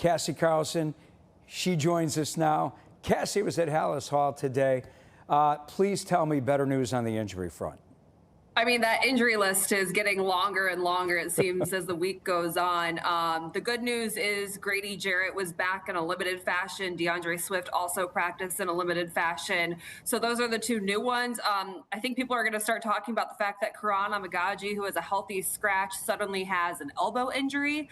Cassie Carlson. She joins us now. Cassie was at Halas Hall today. Please tell me better news on the injury front. I mean, that injury list is getting longer and longer, it seems, as the week goes on. The good news is Grady Jarrett was back in a limited fashion. DeAndre Swift also practiced in a limited fashion. So those are the two new ones. I think people are going to start talking about the fact that Karan Amagaji, who has a healthy scratch, suddenly has an elbow injury.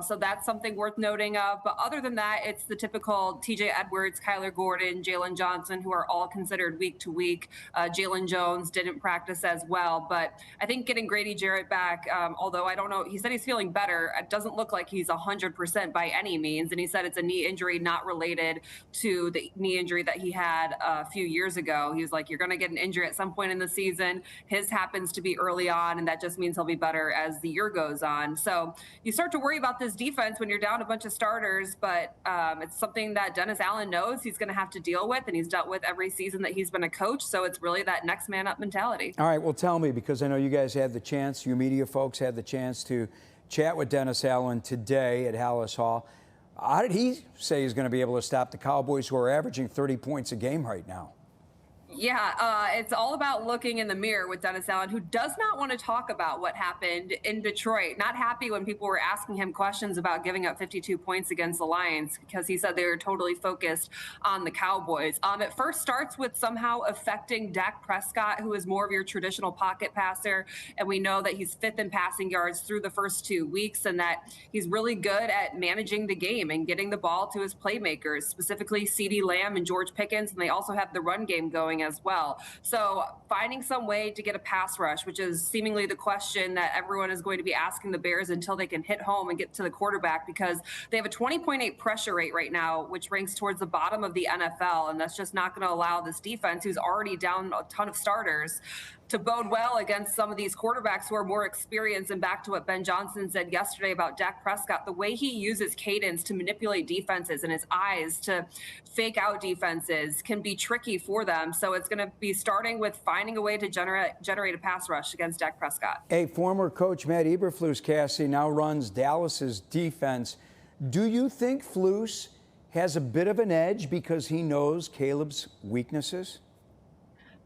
So that's something worth noting of. But other than that, it's the typical TJ Edwards, Kyler Gordon, Jalen Johnson, who are all considered week to week. Jalen Jones didn't practice as well. But I think getting Grady Jarrett back, although I don't know, he said he's feeling better. It doesn't look like he's 100% by any means. And he said it's a knee injury not related to the knee injury that he had a few years ago. He was like, you're going to get an injury at some point in the season. His happens to be early on, and that just means he'll be better as the year goes on. So you start to worry about this defense when you're down a bunch of starters, but it's something that Dennis Allen knows he's going to have to deal with, and he's dealt with every season that he's been a coach. So it's really that next man up mentality. All right, well, tell me, because I know you guys had the chance, you media folks had the chance to chat with Dennis Allen today at Halas Hall. How did he say he's going to be able to stop the Cowboys, who are averaging 30 points a game right now? Yeah, it's all about looking in the mirror with Dennis Allen, who does not want to talk about what happened in Detroit. Not happy when people were asking him questions about giving up 52 points against the Lions, because he said they were totally focused on the Cowboys. It first starts with somehow affecting Dak Prescott, who is more of your traditional pocket passer. And we know that he's fifth in passing yards through the first 2 weeks, and that he's really good at managing the game and getting the ball to his playmakers, specifically CeeDee Lamb and George Pickens. And they also have the run game going as well. So finding some way to get a pass rush, which is seemingly the question that everyone is going to be asking the Bears until they can hit home and get to the quarterback, because they have a 20.8 pressure rate right now, which ranks towards the bottom of the NFL. And that's just not going to allow this defense, who's already down a ton of starters, to bode well against some of these quarterbacks who are more experienced. And back to what Ben Johnson said yesterday about Dak Prescott, the way he uses cadence to manipulate defenses and his eyes to fake out defenses can be tricky for them. So it's going to be starting with finding a way to generate a pass rush against Dak Prescott. Hey, former coach Matt Eberflus, Cassie, now runs Dallas's defense. Do you think Flus has a bit of an edge because he knows Caleb's weaknesses?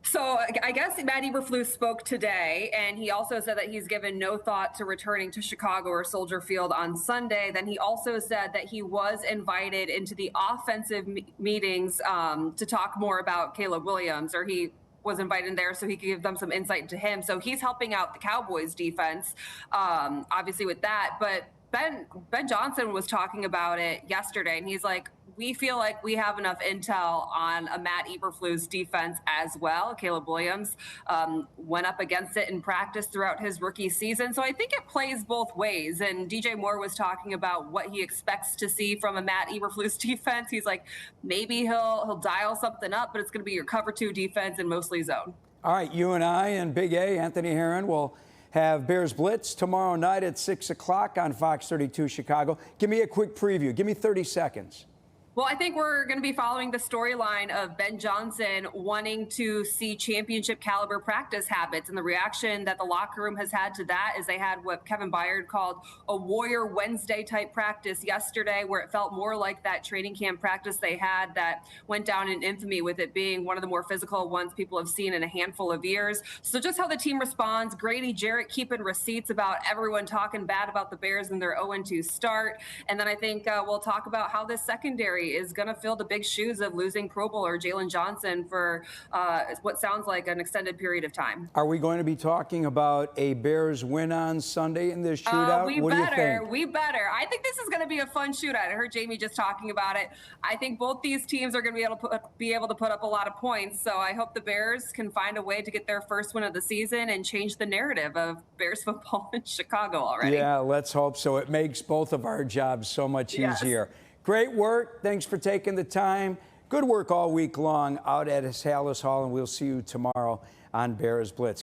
So I guess Matt Eberflus spoke today, and he also said that he's given no thought to returning to Chicago or Soldier Field on Sunday. Then he also said that he was invited into the offensive meetings to talk more about Caleb Williams, or he was invited there so he could give them some insight into him. So he's helping out the Cowboys defense, obviously, with that. But Ben Johnson was talking about it yesterday, and he's like, we feel like we have enough intel on a Matt Eberflus defense as well. Caleb Williams went up against it in practice throughout his rookie season. So I think it plays both ways. And DJ Moore was talking about what he expects to see from a Matt Eberflus defense. He's like, maybe he'll dial something up, but it's going to be your cover two defense and mostly zone. All right, you and I and Big A, Anthony Herron, will have Bears Blitz tomorrow night at 6 o'clock on Fox 32 Chicago. Give me a quick preview. Give me 30 seconds. Well, I think we're going to be following the storyline of Ben Johnson wanting to see championship caliber practice habits. And the reaction that the locker room has had to that is they had what Kevin Byard called a Warrior Wednesday type practice yesterday, where it felt more like that training camp practice they had that went down in infamy, with it being one of the more physical ones people have seen in a handful of years. So just how the team responds, Grady Jarrett keeping receipts about everyone talking bad about the Bears and their 0-2 start. And then I think we'll talk about how this secondary is going to fill the big shoes of losing Pro Bowler Jalen Johnson for what sounds like an extended period of time. Are we going to be talking about a Bears win on Sunday in this shootout? What do you think? We better. I think this is going to be a fun shootout. I heard Jamie just talking about it. I think both these teams are going to be able to put up a lot of points. So I hope the Bears can find a way to get their first win of the season and change the narrative of Bears football in Chicago already. Yeah, let's hope so. It makes both of our jobs so much easier. Great work. Thanks for taking the time. Good work all week long out at Halas Hall, and we'll see you tomorrow on Bears Blitz.